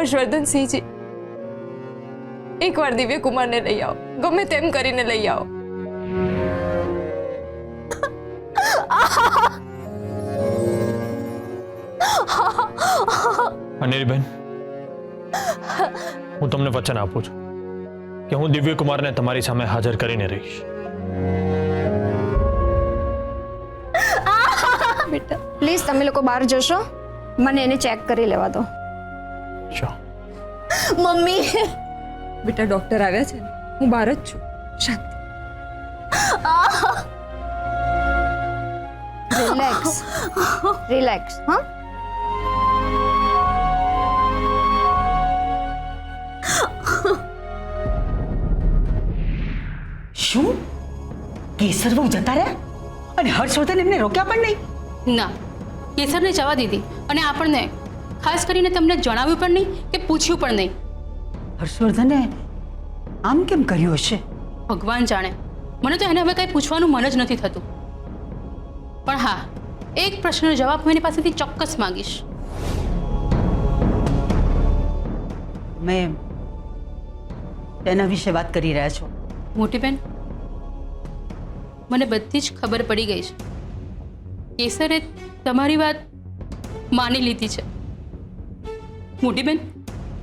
હર્ષવર્ધન સિંહજી, એકવાર દિવ્ય કુમારને લઈ આવો, ગમે તેમ કરીને લઈ આવો. અનિલબેન, હું તમને વચન આપું છું કે હું દિવ્ય કુમારને તમારી સામે હાજર કરીને રહીશ. બેટા પ્લીઝ તમે લોકો બહાર જશો, મને એને ચેક કરી લેવા દો. મમ્મી, બેટા ડોક્ટર આવ્યા છે, હું બહાર જ છું. શાંતિ. Relax relax. હા, શું કેસર બહુ જતા રહ્યા અને હર્ષવર્ધન એમને રોક્યા પણ નહીં? ના, કેસરને જવા દીધી અને આપણને ખાસ કરીને તમને જણાવ્યું પણ નહીં કે પૂછ્યું પણ નહીં. હર્ષવર્ધને આમ કેમ કર્યું હશે? ભગવાન જાણે. મને તો એને હવે કંઈ પૂછવાનું મન જ નથી થતું. પણ હા, એક પ્રશ્નનો જવાબ હું એની પાસેથી ચોક્કસ માંગીશ. મેં તેના વિશે વાત કરી રહ્યા છો? મોટી બેન, મને બધી જ ખબર પડી ગઈ છે. કેસરે તમારી વાત માની લીધી છે. મોટી બેન,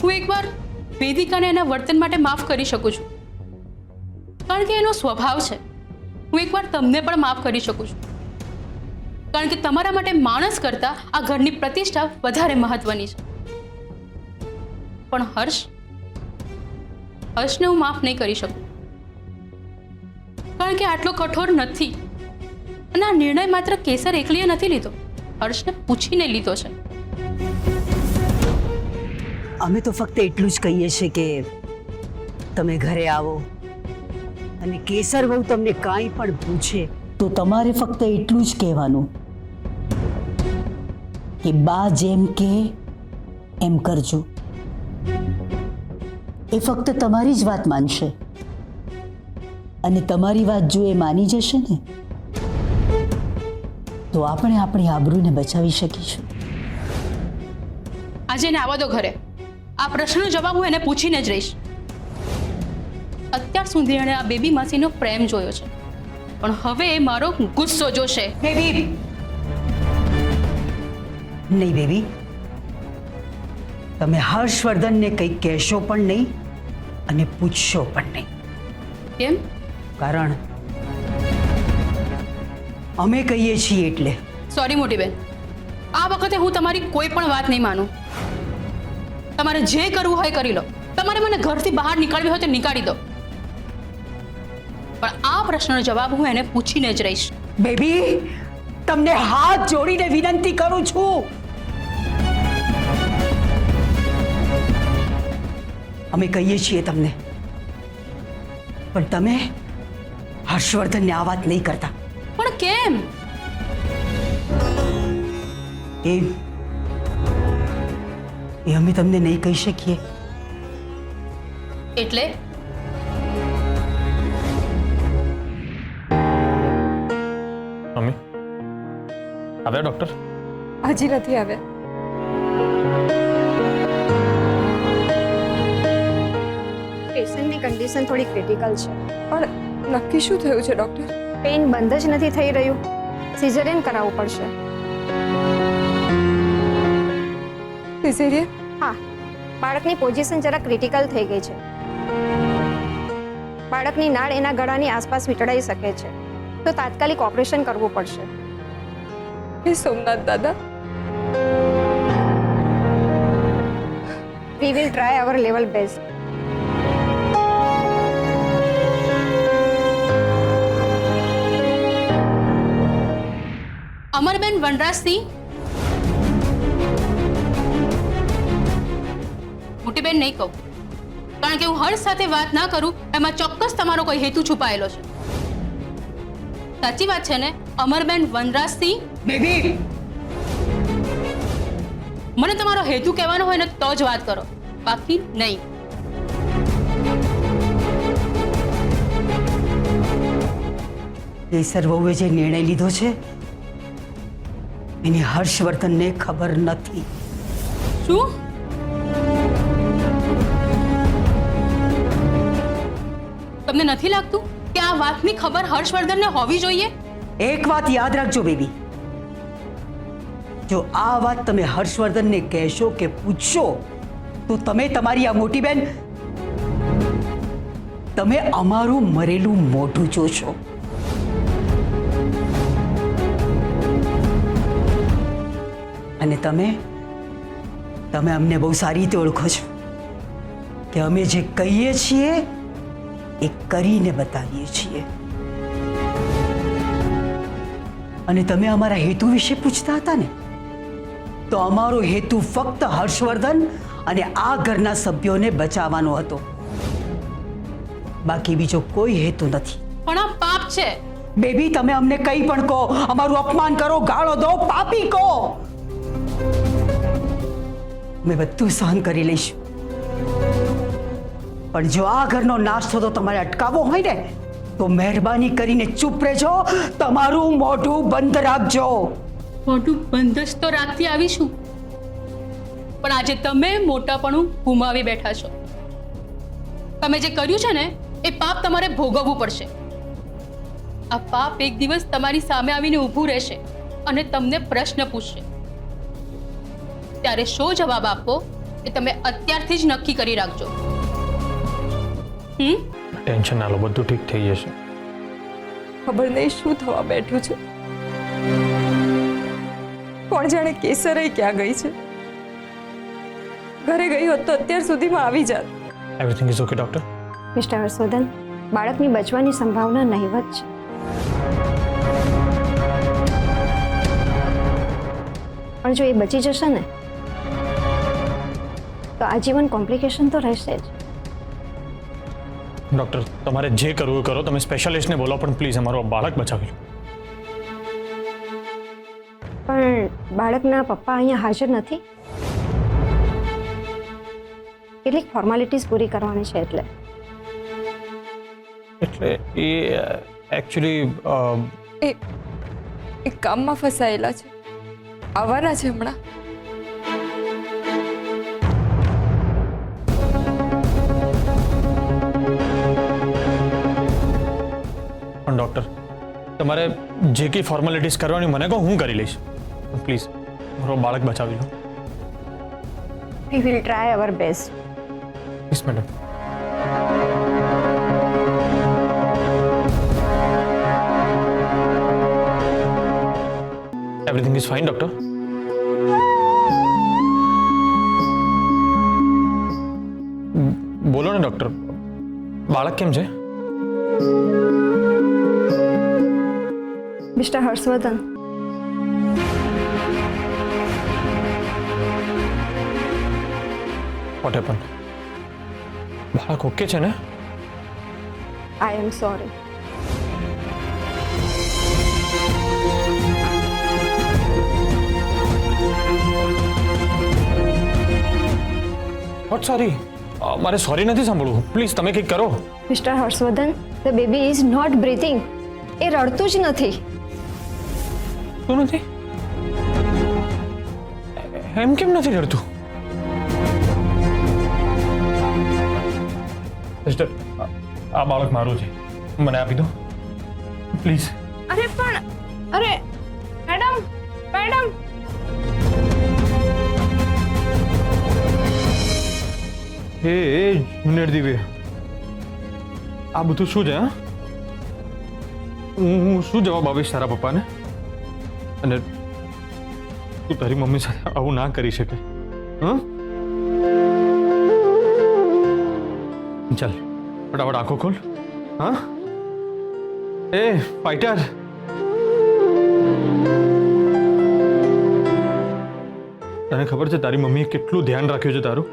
હું એકવાર વેદિકાને એના વર્તન માટે માફ કરી શકું છું, કારણ કે એનો સ્વભાવ છે. હું એકવાર તમને પણ માફ કરી શકું છું, કારણ કે તમારા માટે માણસ કરતાં આ ઘરની પ્રતિષ્ઠા વધારે મહત્વની છે. પણ હર્ષને હું માફ નહીં કરી શકું, કારણ કે આટલો કઠોર નથી. અને આ નિર્ણય માત્ર કેસર એકલીએ નથી લીધો, હર્ષને પૂછીને લીધો છે. અમે તો ફક્ત એટલું જ કહીએ છીએ કે તમે ઘરે આવો અને કેસર બહુ તમને કાંઈ પણ પૂછે તો તમારે ફક્ત એટલું જ કહેવાનું કે બા જેમ કે એમ કરજો. એ ફક્ત તમારી જ વાત માનશે અને તમારી વાત જો એ માની જશે ને તો આપણે આપણી આબરૂને બચાવી શકીશું. આજે એને આવવા દો ઘરે. આ પ્રશ્નનો જવાબ હું એને પૂછીને જ રહીશ. અત્યાર સુધી એણે આ બેબી માસીનો પ્રેમ જોયો છે, પણ હવે એ મારો ગુસ્સો જોશે. બેબી નહીં, બેબી તમે હર્ષવર્ધનને કંઈ કહેશો પણ નહીં અને પૂછશો પણ નહીં. કેમ? કારણ અમે કહીએ છીએ એટલે. સોરી મોટી બેન, આ વખતે હું તમારી કોઈ પણ વાત નહીં માનું. તમારે જે કરવું હોય કરી લો. તમારે મને ઘરથી બહાર નીકળવી હોય તો નીકાળી દો, પણ આ પ્રશ્નનો જવાબ હું એને પૂછીને જ રહીશ. બેબી, તમને હાથ જોડીને વિનંતી કરું છું. અમે કહીએ છીએ તમને, પણ તમે હર્ષવર્ધનને આ વાત નહીં કરતા. પણ કેમ? એ અમે તમને નહીં કહી શકીએ. એટલે મમ્મી, આવ્યા ડોક્ટર? હજી નથી આવ્યા. પેશન્ટની કન્ડિશન થોડી ક્રિટિકલ છે. પણ નક્કી શું થયું છે ડોક્ટર? પેઇન બંધ જ નથી થઈ રહ્યું. સિઝેરિયન કરાવવું પડશે. સિઝેરિયન? હા, બાળકની પોઝિશન જરા ક્રિટિકલ થઈ ગઈ છે. બાળકની નાળ એના ગળાની આસપાસ વીંટળાઈ શકે છે, તો તાત્કાલિક ઓપરેશન કરવું પડશે. હે સોમનાથ દાદા, we will try our level best. Amarben Vanrajsinh, મોટી બેન નહીં કહું, કારણ કે હું હર્ષ સાથે વાત ના કરું એમાં ચોક્કસ તમારો કોઈ હેતુ છુપાયેલો છે. સાચી વાત છે ને અમરબેન વનરાજસિંહ? બેબી, મને તમારો હેતુ કહેવાનો હોય ને તો જ વાત કરો, બાકી નહીં. કેસર વહુએ જે નિર્ણય લીધો છે એની હર્ષવર્ધનને ખબર નથી. શું? તમને નથી લાગતું કે આ વાતની ખબર હર્ષવર્ધનને હોવી જોઈએ? એક વાત યાદ રાખજો બેબી, જો આ વાત તમે હર્ષવર્ધનને કહેશો કે પૂછશો તો તમે તમારી આ મોટી બેન, તમે અમારું મરેલું મોઢું જોશો. અને તમે અમને બહુ સારી રીતે ઓળખો છો કે અમે જે કહીએ છીએ એ કરીને બતાવીએ છીએ. અને તમે અમારા હેતુ વિશે પૂછતા હતા ને, તો અમારો હેતુ ફક્ત હર્ષવર્ધન અને આ ઘરના સભ્યોને બચાવવાનો હતો, બાકી બીજો કોઈ હેતુ નથી. પણ આ પાપ છે. બેબી, તમે અમને કંઈ પણ કહો, અમારું અપમાન કરો, ગાળો દો, પાપી કહો, અમે બધું સહન કરી લઈશું. પણ જો આ ઘરનો નાશ થતો તમારે અટકાવવો હોય ને, તો મહેરબાની કરીને ચૂપ રહેજો, તમારું મોઢું બંધ રાખજો. મોટું બંધ જ તો રાખતી આવીશું, પણ આજે તમે મોટાપણું ગુમાવી બેઠા છો. તમે જે કર્યું છે ને એ પાપ તમારે ભોગવવું પડશે. આ પાપ એક દિવસ તમારી સામે આવીને ઊભું રહેશે અને તમને પ્રશ્ન પૂછશે. ત્યારે શો જવાબ આપવો એ તમે અત્યારથી જ નક્કી કરી રાખજો. ટેન્શન ના લો, બધું ઠીક થઈ જશે. ખબર નહીં શું થવા બેઠું છે. કોણ જાણે કેસરે ક્યાં ગઈ છે. ઘરે ગઈ હોત તો અત્યાર સુધીમાં આવી જાત. Everything is okay doctor? Mister Harshvardhan, બાળકની બચવાની સંભાવના નહીવત છે. પણ જો એ બચી જશે ને તો આજીવન કોમ્પ્લિકેશન તો રહેશે જ. ડોક્ટર, તમારે જે કરવું એ કરો, તમે સ્પેશિયાલિસ્ટને બોલો, પણ પ્લીઝ અમારું બાળક બચાવી લો. પણ બાળકના પપ્પા અહીંયા હાજર નથી. કેટલીક ફોર્માલિટીઝ પૂરી કરવાની છે એટલે એ એકચ્યુઅલી એ કામમાં ફસાયેલા છે, આવવાના છે હમણાં. પણ ડોક્ટર, તમારે જે કંઈ ફોર્માલિટીઝ કરવાની મને કહો, હું કરી લઈશ. પ્લીઝ મારું બાળક બચાવી લો. We will try our best. Please madam. Everything is fine doctor? બોલો ને ડોક્ટર, બાળક કેમ છે? Mister Harshvardhan, what happen? બાળક ઓકે છે ને? I am sorry. What sorry? મારે સોરી નથી સાંભળવું. પ્લીઝ તમે કંઈક કરો. Mister Harshvardhan, the baby is not breathing. એ રડતું જ નથી. શું નથી? એમ કેમ નથી રડતું? સિસ્ટર, આ બાળક મારું છે, મને આપી દો પ્લીઝ. અરે પણ અરે મેડમ મેડમ એ જુનિયર દિવ્ય, આ બધું શું છે? હા, હું શું જવાબ આપીશ તારા પપ્પાને? અને તું તારી મમ્મી સાથે આવું ના કરી શકે. હા, ચાલ ફટાફટ આંખો ખોલ. હા, એ ફાઇટર, તને ખબર છે તારી મમ્મીએ કેટલું ધ્યાન રાખ્યું છે તારું?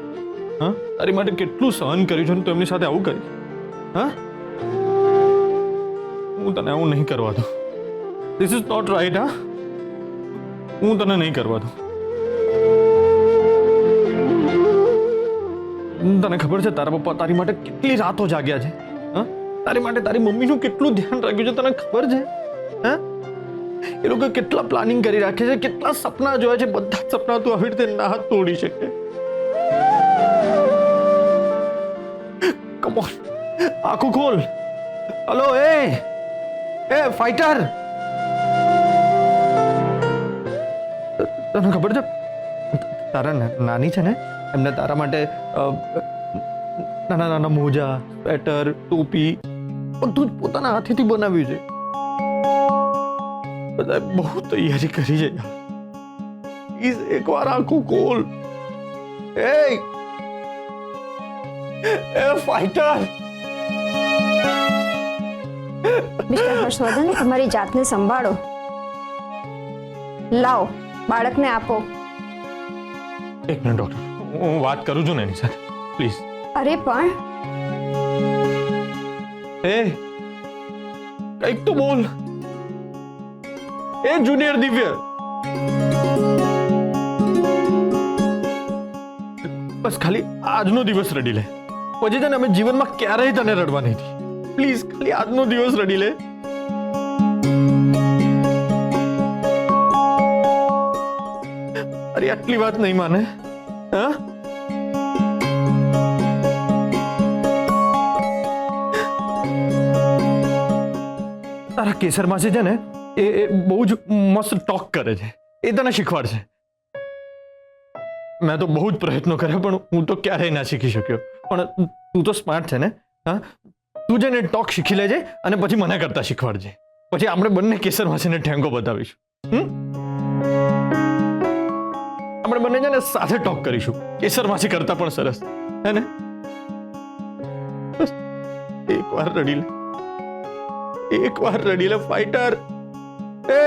હા, તારી માટે કેટલું સહન કર્યું છે, તો એમની સાથે આવું કરી? હા, હું તને આવું નહીં કરવા દઉં. This is not right. હા, હું તને નહીં કરવા દઉં. તને ખબર છે તારા પપ્પા તારી માટે કેટલી રાતો જાગ્યા છે? હા, તારી માટે તારી મમ્મીનું કેટલું ધ્યાન રાખ્યું છે, તને ખબર છે? હા, એ લોકો કેટલા પ્લાનિંગ કરી રાખે છે, કેટલા સપના જોયા છે. બધા જ સપના તું આવી રીતે ના તોડી શકે. કમ ઓન, આંખો ખોલ. હલો એ ફાઇટર, તને ખબર છે તારા નાની છે ને, એમને તારા માટે નાના નાના મોજા, સ્વેટર, ટોપી બધું જ પોતાના હાથેથી બનાવ્યું છે. બધાએ બહુ તૈયારી કરી છે યાર. પ્લીઝ એકવાર આંખો ખોલ. એ ફાઇટર. મિસ્ટર હર્ષવર્ધન, તમારી જાતને સંભાળો. લાવો, બાળકને આપો. એક મિનિટ ડોક્ટર, હું વાત કરું છું ને એની સાથે, પ્લીઝ. અરે પણ એ કંઈક તો બોલ. એ જુનિયર દિવ્ય, બસ ખાલી આજનો દિવસ રડી લે. પછી છે ને અમે જીવનમાં ક્યારેય તને રડવા નહીં દી. પ્લીઝ ખાલી આજનો દિવસ રડી લે. અરે આટલી વાત નહીં માને. હા, તારા કેસર માસી છે ને એ બહુ જ મસ્ત ટોક કરે છે. એ તને શીખવાડશે. મેં તો બહુ જ પ્રયત્નો કર્યા પણ હું તો ક્યારેય ના શીખી શક્યો. પણ તું તો સ્માર્ટ છે ને. હા, તું છે ને ટોક શીખી લેજે અને પછી મને કરતા શીખવાડજે. પછી આપણે બંને કેસર માસીને ઠેંગો બતાવીશું. આપણે બંને છે ને સાથે ટોક કરીશું, કેસર માસી કરતા પણ સરસ. હે ને? બસ એકવાર રડી લે, એકવાર રડી લે ફાઇટર. એ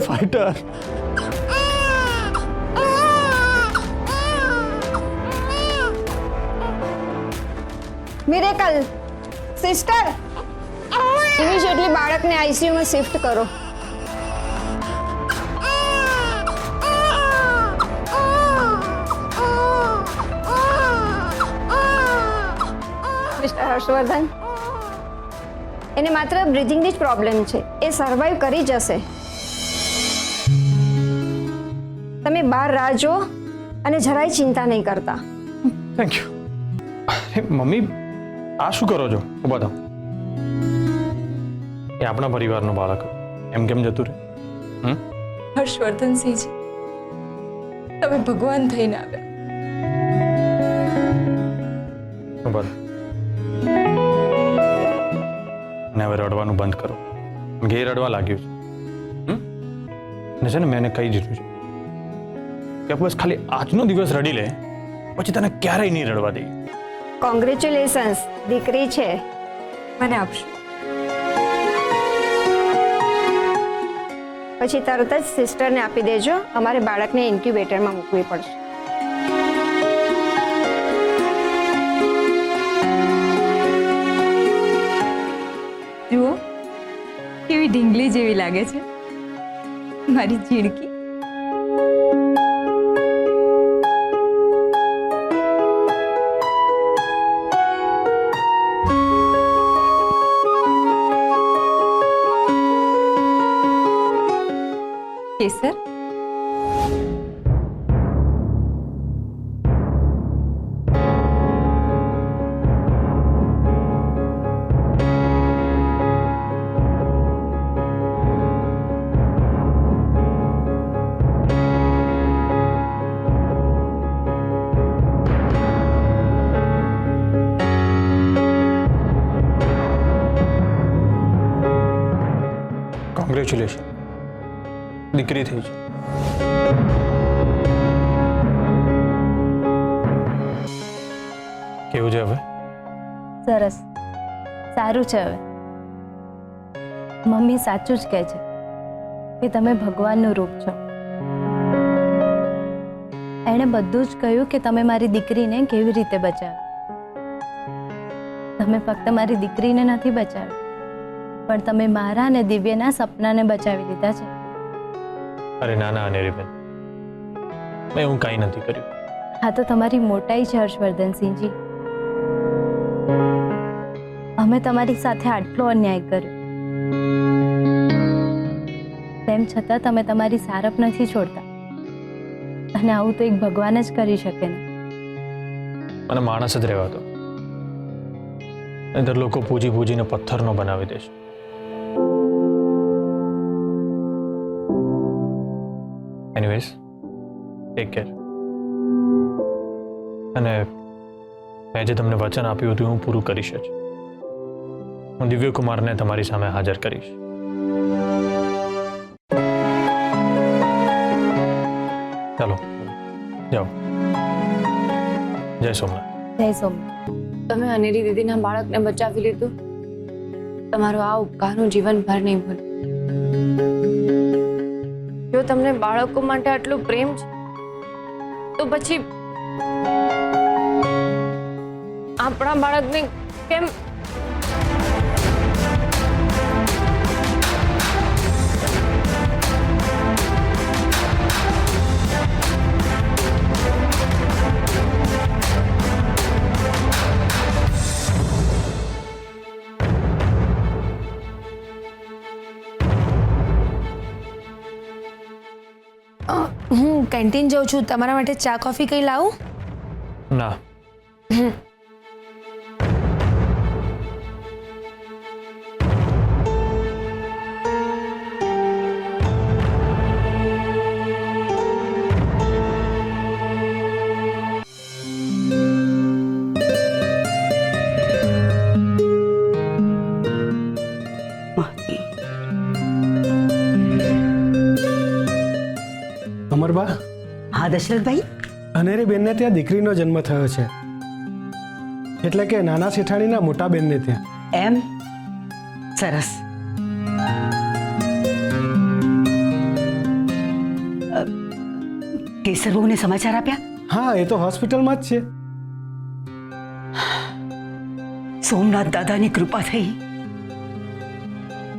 ફાઇટર. મિરેકલ સિસ્ટર, ઇમિડિયેટલી બાળકને આઈસીયુમાં શિફ્ટ કરો. મિસ્ટર હર્ષવર્ધન, એને માત્ર બ્રીથિંગની જ પ્રોબ્લેમ છે. એ સર્વાઈવ કરી જશે. તમે બહાર રાહ જુઓ અને જરાય ચિંતા નહીં કરતા. Thank you. અરે મમ્મી, આ શું કરો છો? ઉભા થાઓ. એ આપણા પરિવારનો બાળક એમ કેમ જતું રહે? હર્ષવર્ધનસિંહજી, તમે ભગવાન થઈને આવ્યા. ઉભા થાઓ. અને હવે રડવાનું બંધ કરો. ઘે રડવા લાગ્યું છે. ને છે ને મેં એને કહી દીધું છે કે બસ ખાલી આજનો દિવસ રડી લે, પછી તને ક્યારેય નહીં રડવા દઈએ. કોંગ્રેચ્યુલેશન્સ, દીકરી છે. મને આપશો? પછી તરત જ સિસ્ટરને આપી દેજો. અમારે બાળકને ઇન્ક્યુબેટરમાં મૂકવી પડશે. જુઓ કેવી ઢીંગલી જેવી લાગે છે મારી ચીડકી. કેસર, કોંગ્રેચ્યુલેશન, દીકરી થઈ છે. કેવું છે હવે? સરસ, સારું છે. હવે મમ્મી સાચું જ કહે છે કે તમે ભગવાનનું રૂપ છો. એણે બધું જ કહ્યું કે તમે મારી દીકરીને કેવી રીતે બચાવી. તમે ફક્ત મારી દીકરીને નથી બચાવી, પણ તમે મારા અને દિવ્યના સપનાને બચાવી દીધા છે. અરે ના ના અનેરીબેન, મેં હું કાંઈ નથી કર્યું. હા તો તમારી મોટાઈ છે હર્ષવર્ધનસિંહજી. અમે તમારી સાથે આટલો અન્યાય કર્યો, તેમ છતાં તમે તમારી સારપ નથી છોડતા અને આવું તો એક ભગવાન જ કરી શકે ને. અને માણસ જ રહેવા દો, નહીંતર લોકો પૂજી પૂજીને પથ્થરનો બનાવી દેશે. Anyways, take care. અને મેં જે તમને વચન આપ્યું હતું હું પૂરું કરીશ જ. હું દિવ્યકુમારને તમારી સામે હાજર કરીશ. ચાલો જાઓ. જય સોમનાથ. જય સોમનાથ. તમે અનેરી દીદીના બાળકને બચાવી લીધું. તમારો આ ઉપકારનું જીવનભર નહીં ભૂલું. જો તમને બાળકો માટે આટલું પ્રેમ છે તો પછી આપણા બાળકને કેમ હું કેન્ટીન જાઉં છું. તમારા માટે ચા કોફી કંઈ લાવું? ના, અમરબા, હા દશરથભાઈ. અનેરી બેનને ત્યાં દીકરીનો જન્મ થયો છે, એટલે કે નાના શેઠાણીના મોટા બેનને ત્યાં. એમ? સરસ. કેસર બહુને સમાચાર આપ્યા? હા, એ તો હોસ્પિટલમાં જ છે. સોમનાથ દાદાની કૃપા થઈ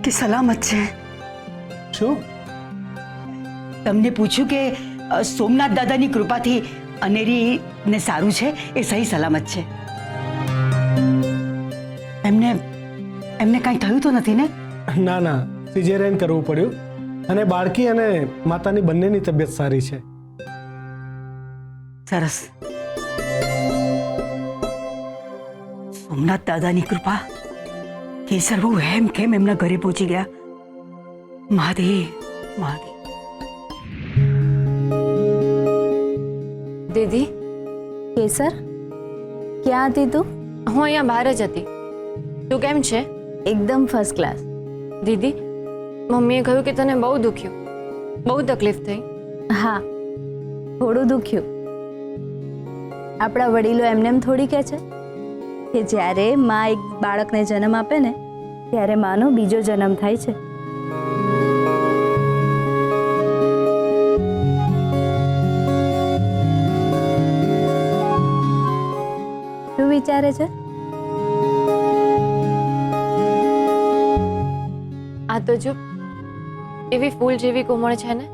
કે સલામત છે. શું? તમને પૂછ્યું કે સોમનાથ દાદાની કૃપાથી અનેરીને સારું છે, એ સહી સલામત છે. એમને એમને કાંઈ થયું તો નથી ને? ના ના, સિઝેરિયન કરવું પડ્યું અને બાળકી અને માતાની બંનેની તબિયત સારી છે. સરસ. સોમનાથ દાદાની કૃપા. કેસર બહુ હેમ કેમ એમના ઘરે પહોંચી ગયા. મહાદેવ મહાદેવ. દીદી, કેસર, ક્યાં હતી તું? હું અહીંયા બહાર જ હતી. તું કેમ છે? એકદમ ફર્સ્ટ ક્લાસ. દીદી, મમ્મીએ કહ્યું કે તને બહુ દુખ્યું, બહુ તકલીફ થઈ. હા, થોડું દુખ્યું. આપણા વડીલો એમનેમ થોડી કહે છે કે જ્યારે માં એક બાળકને જન્મ આપે ને ત્યારે માનો બીજો જન્મ થાય છે. શું વિચારે છે? આ તો જો એવી ફૂલ જેવી કોમળ છે ને,